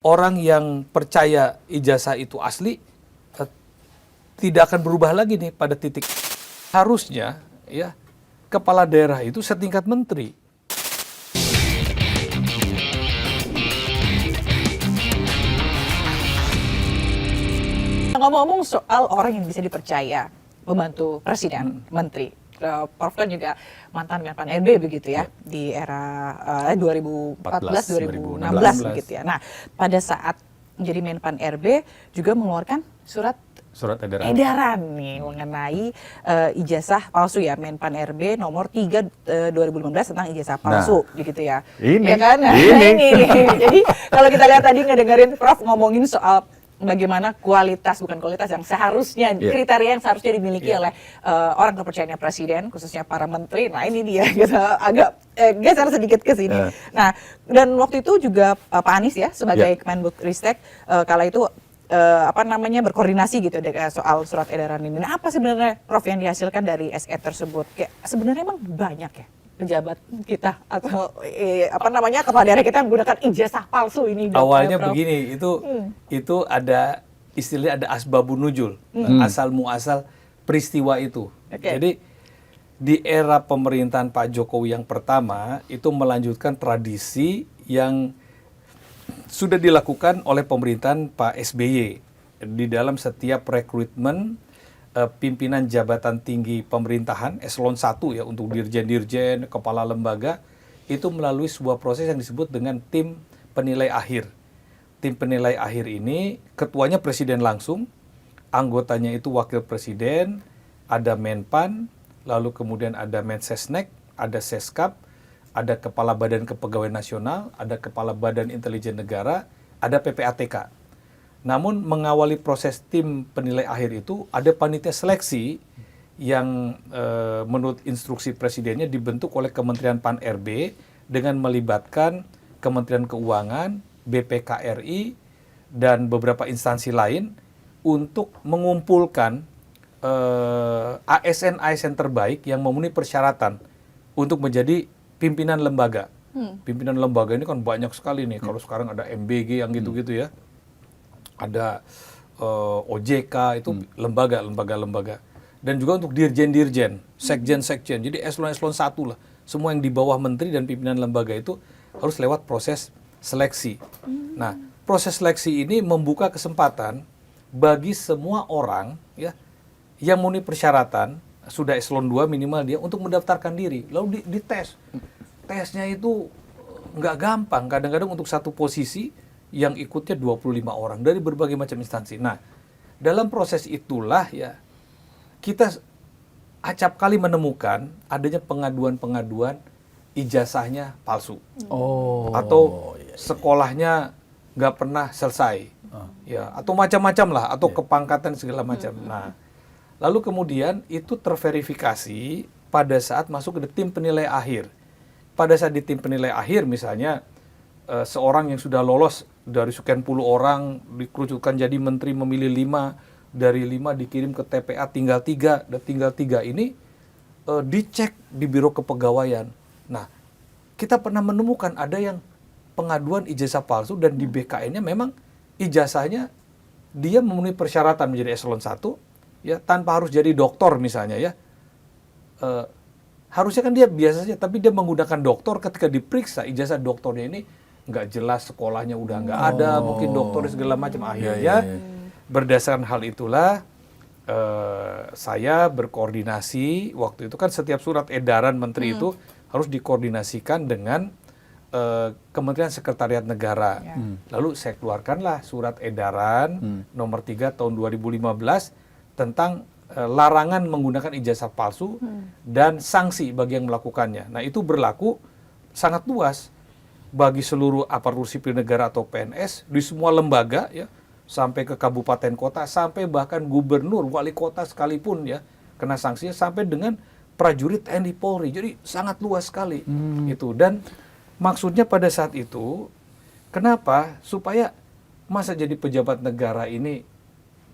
orang yang percaya ijazah itu asli tidak akan berubah lagi nih pada titik. Harusnya ya kepala daerah itu setingkat menteri. Ngomong-ngomong soal orang yang bisa dipercaya membantu presiden, menteri, Prof kan juga mantan Menpan RB begitu ya, di era 2014-2016 begitu ya. Nah, pada saat menjadi Menpan RB juga mengeluarkan surat edaran nih mengenai ijazah palsu ya, Menpan RB nomor 3 2015 tentang ijazah palsu begitu ya. Ini, ya kan? Ini. Jadi kalau kita lihat tadi ngedengerin Prof ngomongin soal bagaimana bukan kualitas yang seharusnya, kriteria yang seharusnya dimiliki oleh orang kepercayaannya presiden, khususnya para menteri. Nah ini dia, kita agak geser sedikit ke sini. Nah, dan waktu itu juga Pak Anies ya, sebagai Kemenbudristek, kala itu berkoordinasi gitu soal surat edaran ini. Nah apa sebenarnya Prof yang dihasilkan dari SE tersebut? Kayak sebenarnya emang banyak ya pejabat kita atau kepala daerah kita yang menggunakan ijazah palsu ini. Awalnya begini, itu ada istilahnya ada asbabun nuzul, asal muasal peristiwa itu. Jadi di era pemerintahan Pak Jokowi yang pertama itu melanjutkan tradisi yang sudah dilakukan oleh pemerintahan Pak SBY di dalam setiap rekrutmen pimpinan jabatan tinggi pemerintahan eselon 1 ya, untuk dirjen-dirjen, kepala lembaga, itu melalui sebuah proses yang disebut dengan tim penilai akhir. Tim penilai akhir ini ketuanya presiden langsung, anggotanya itu wakil presiden, ada Menpan, lalu kemudian ada Mensesnek, ada Seskap, ada kepala Badan Kepegawaian Nasional, ada kepala Badan Intelijen Negara, ada PPATK. Namun mengawali proses tim penilai akhir itu ada panitia seleksi yang menurut instruksi presidennya dibentuk oleh Kementerian Pan RB dengan melibatkan Kementerian Keuangan, BPKRI, dan beberapa instansi lain untuk mengumpulkan ASN-ASN terbaik yang memenuhi persyaratan untuk menjadi pimpinan lembaga. Pimpinan lembaga ini kan banyak sekali nih. Kalau sekarang ada MBG yang gitu-gitu ya. Ada OJK, itu lembaga. Dan juga untuk dirjen-dirjen, sekjen-sekjen. Jadi eselon-eselon 1 lah. Semua yang di bawah menteri dan pimpinan lembaga itu harus lewat proses seleksi. Nah, proses seleksi ini membuka kesempatan bagi semua orang ya yang memenuhi persyaratan, sudah eselon 2 minimal dia, untuk mendaftarkan diri. Lalu dites. Tesnya itu nggak gampang. Kadang-kadang untuk satu posisi yang ikutnya 25 orang dari berbagai macam instansi. Nah, dalam proses itulah ya kita acap kali menemukan adanya pengaduan-pengaduan ijazahnya palsu. Atau sekolahnya nggak pernah selesai. Ya, atau macam-macam lah, atau kepangkatan segala macam. Nah, lalu kemudian itu terverifikasi pada saat masuk ke tim penilai akhir. Pada saat di tim penilai akhir misalnya seorang yang sudah lolos dari sekian puluh orang dikerucutkan jadi menteri, memilih 5, dari 5 dikirim ke TPA tinggal 3, dan tinggal 3 ini dicek di Biro Kepegawaian. Nah, kita pernah menemukan ada yang pengaduan ijazah palsu dan di BKN-nya memang ijazahnya dia memenuhi persyaratan menjadi eselon 1 ya, tanpa harus jadi doktor misalnya ya. Harusnya kan dia biasa saja, tapi dia menggunakan doktor. Ketika diperiksa ijazah doktornya ini nggak jelas, sekolahnya udah nggak ada, mungkin doktor segala macam. Akhirnya berdasarkan hal itulah saya berkoordinasi. Waktu itu kan setiap surat edaran menteri itu harus dikoordinasikan dengan Kementerian Sekretariat Negara. Lalu saya keluarkanlah surat edaran nomor 3 tahun 2015 tentang larangan menggunakan ijazah palsu dan sanksi bagi yang melakukannya. Nah, itu berlaku sangat luas bagi seluruh aparatur sipil negara atau PNS di semua lembaga ya, sampai ke kabupaten kota, sampai bahkan gubernur, wali kota sekalipun ya kena sanksinya, sampai dengan prajurit TNI Polri. Jadi sangat luas sekali itu. Dan maksudnya pada saat itu kenapa? Supaya masa jadi pejabat negara ini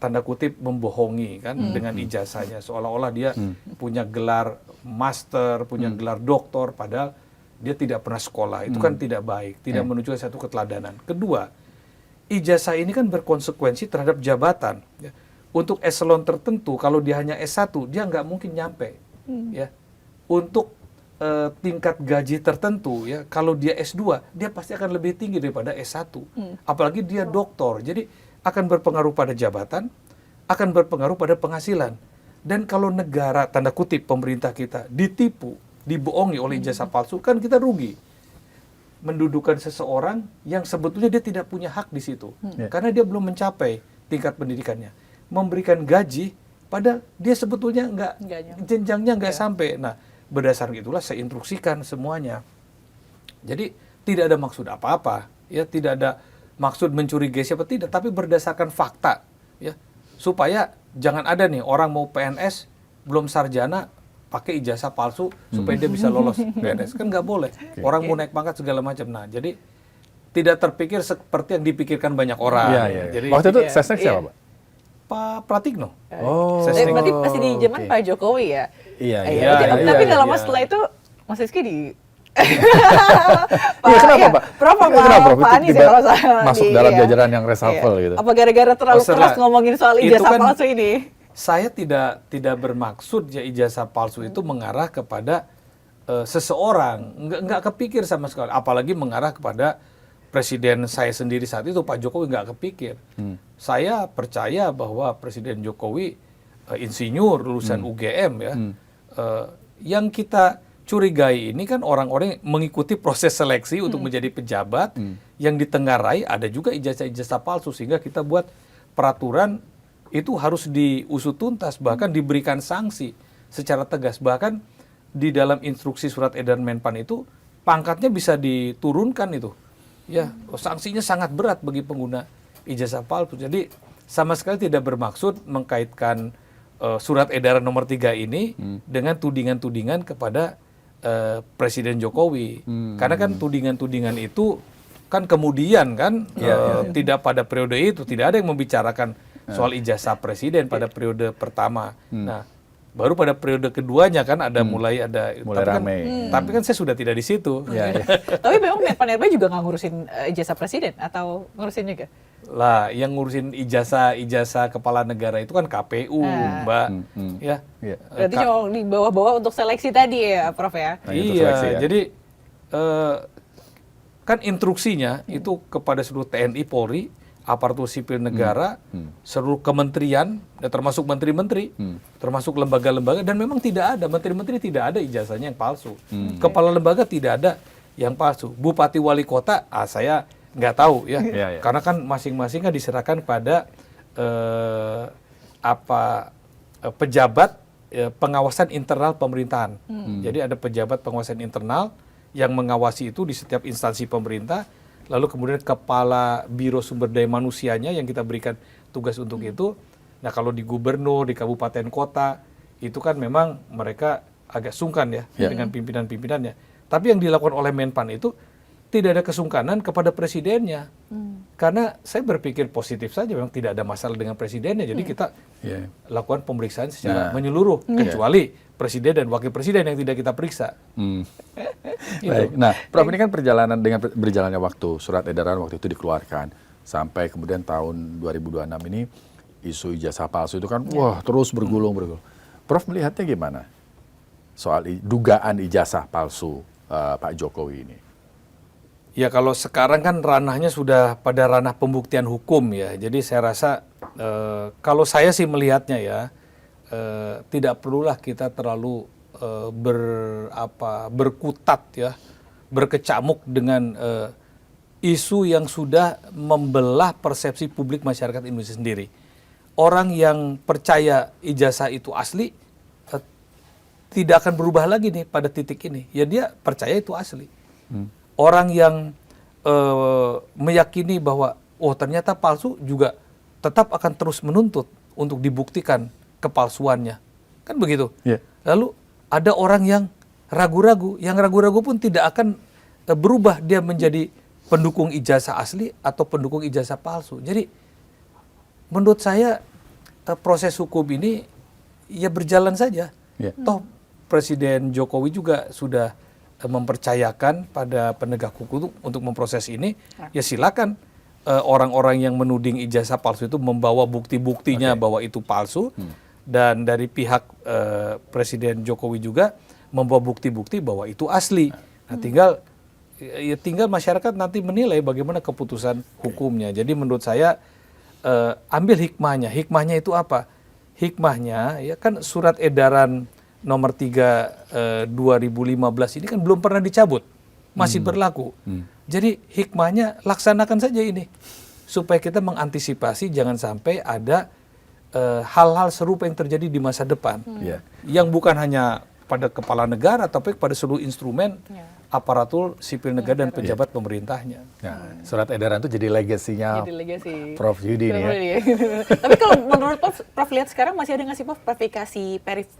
tanda kutip membohongi kan dengan ijazahnya, seolah-olah dia punya gelar master, punya gelar doktor, padahal dia tidak pernah sekolah. Itu kan tidak baik, tidak menunjukkan satu keteladanan. Kedua, ijazah ini kan berkonsekuensi terhadap jabatan. Ya. Untuk eselon tertentu, kalau dia hanya S1, dia nggak mungkin nyampe. Ya. Untuk tingkat gaji tertentu, ya, kalau dia S2, dia pasti akan lebih tinggi daripada S1. Apalagi dia doktor. Jadi akan berpengaruh pada jabatan, akan berpengaruh pada penghasilan. Dan kalau negara, tanda kutip pemerintah kita, ditipu, dibohongi oleh ijazah palsu, kan kita rugi. Mendudukan seseorang yang sebetulnya dia tidak punya hak di situ. Karena dia belum mencapai tingkat pendidikannya. Memberikan gaji pada dia sebetulnya jenjangnya nggak sampai. Nah, berdasarkan itulah saya instruksikan semuanya. Jadi tidak ada maksud apa-apa, ya, tidak ada maksud mencurigai siapa, tidak, tapi berdasarkan fakta, ya, supaya jangan ada nih orang mau PNS belum sarjana pakai ijazah palsu supaya dia bisa lolos PNS, kan nggak boleh. Orang mau naik pangkat segala macam. Nah, jadi tidak terpikir seperti yang dipikirkan banyak orang. Jadi waktu itu sesnek siapa, Pak? Pak Pratikno. Oh, berarti masih di zaman Pak Jokowi ya? Iya. Tapi nggak lama setelah itu Mas Rizky di kenapa, Pak? Prof sama Pak Anies ya kalau saya masuk dalam jajaran yang reshuffle gitu. Apa gara-gara terlalu keras ngomongin soal ijazah palsu ini? Saya tidak bermaksud ya ijazah palsu itu mengarah kepada seseorang, nggak kepikir sama sekali, apalagi mengarah kepada presiden saya sendiri saat itu, Pak Jokowi, nggak kepikir. Saya percaya bahwa Presiden Jokowi insinyur lulusan UGM ya. Yang kita curigai ini kan orang-orang yang mengikuti proses seleksi untuk menjadi pejabat yang ditengarai ada juga ijazah-ijazah palsu, sehingga kita buat peraturan itu harus diusut tuntas, bahkan diberikan sanksi secara tegas. Bahkan di dalam instruksi surat edaran Menpan itu pangkatnya bisa diturunkan itu. Ya, sanksinya sangat berat bagi pengguna ijazah palsu. Jadi sama sekali tidak bermaksud mengkaitkan surat edaran nomor 3 ini dengan tudingan-tudingan kepada Presiden Jokowi. Karena kan tudingan-tudingan itu kan kemudian kan tidak pada periode itu, tidak ada yang membicarakan soal ijazah presiden pada periode pertama. Nah, baru pada periode keduanya kan ada mulai ramai. Tapi kan saya sudah tidak di situ. Tapi memang Menpan RB juga nggak ngurusin ijazah presiden atau ngurusin juga? Lah, yang ngurusin ijazah kepala negara itu kan KPU, Mbak. Ya. Berarti cuma di bawah-bawah untuk seleksi tadi ya, Prof ya? Iya, jadi kan instruksinya itu kepada seluruh TNI, Polri, aparatur sipil negara, seluruh kementerian, termasuk menteri-menteri, termasuk lembaga-lembaga, dan memang tidak ada, menteri-menteri tidak ada ijazahnya yang palsu. Kepala lembaga tidak ada yang palsu. Bupati wali kota, saya nggak tahu ya, karena kan masing-masing kan diserahkan pada pejabat pengawasan internal pemerintahan. Jadi ada pejabat pengawasan internal yang mengawasi itu di setiap instansi pemerintah. Lalu kemudian kepala biro sumber daya manusianya yang kita berikan tugas untuk itu. Nah, kalau di gubernur, di kabupaten kota, itu kan memang mereka agak sungkan ya dengan pimpinan-pimpinannya. Tapi yang dilakukan oleh Menpan itu tidak ada kesungkanan kepada presidennya. Karena saya berpikir positif saja, memang tidak ada masalah dengan presidennya. Jadi kita lakukan pemeriksaan secara menyeluruh, kecuali presiden dan wakil presiden yang tidak kita periksa. Baik. Nah, Prof, ini kan perjalanan dengan berjalannya waktu, surat edaran waktu itu dikeluarkan sampai kemudian tahun 2026 ini isu ijazah palsu itu kan terus bergulung. Prof melihatnya gimana soal dugaan ijazah palsu Pak Jokowi ini? Ya, kalau sekarang kan ranahnya sudah pada ranah pembuktian hukum ya. Jadi saya rasa kalau saya sih melihatnya ya, tidak perlulah kita terlalu berkutat ya, berkecamuk dengan isu yang sudah membelah persepsi publik masyarakat Indonesia sendiri. Orang yang percaya ijazah itu asli tidak akan berubah lagi nih pada titik ini. Ya dia percaya itu asli. Orang yang meyakini bahwa ternyata palsu juga tetap akan terus menuntut untuk dibuktikan kepalsuannya. Kan begitu. Lalu ada orang yang ragu-ragu, pun tidak akan berubah dia menjadi pendukung ijazah asli atau pendukung ijazah palsu. Jadi menurut saya proses hukum ini ya berjalan saja. Toh Presiden Jokowi juga sudah mempercayakan pada penegak hukum untuk memproses ini. Ya silakan orang-orang yang menuding ijazah palsu itu membawa bukti-buktinya bahwa itu palsu, dan dari pihak Presiden Jokowi juga membawa bukti-bukti bahwa itu asli. Nah, tinggal masyarakat nanti menilai bagaimana keputusan hukumnya. Jadi menurut saya ambil hikmahnya. Hikmahnya itu apa? Hikmahnya ya kan surat edaran nomor 3 2015 ini kan belum pernah dicabut, masih berlaku. Jadi hikmahnya laksanakan saja ini supaya kita mengantisipasi jangan sampai ada hal-hal serupa yang terjadi di masa depan, yang bukan hanya pada kepala negara tapi pada seluruh instrumen aparatur sipil negara dan pejabat pemerintahnya. Nah, surat edaran itu jadi legasinya Prof Yudi nih ya. Tapi kalau menurut Prof lihat sekarang masih ada nggak sih Prof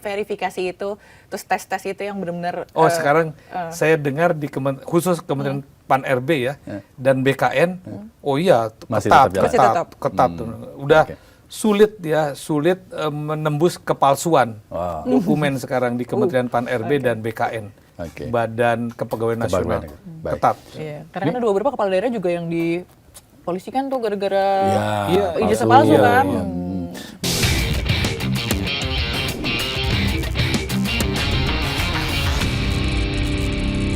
verifikasi itu, terus tes itu yang benar-benar Sekarang saya dengar di khusus Kementerian Pan-RB ya dan BKN, Masih ketat. Udah sulit menembus kepalsuan dokumen sekarang di Kementerian Pan-RB dan BKN. Badan Kepegawaian Nasional ketat. Iya, karena kan ada beberapa kepala daerah juga yang dipolisikan tuh gara-gara ijazah palsu kan.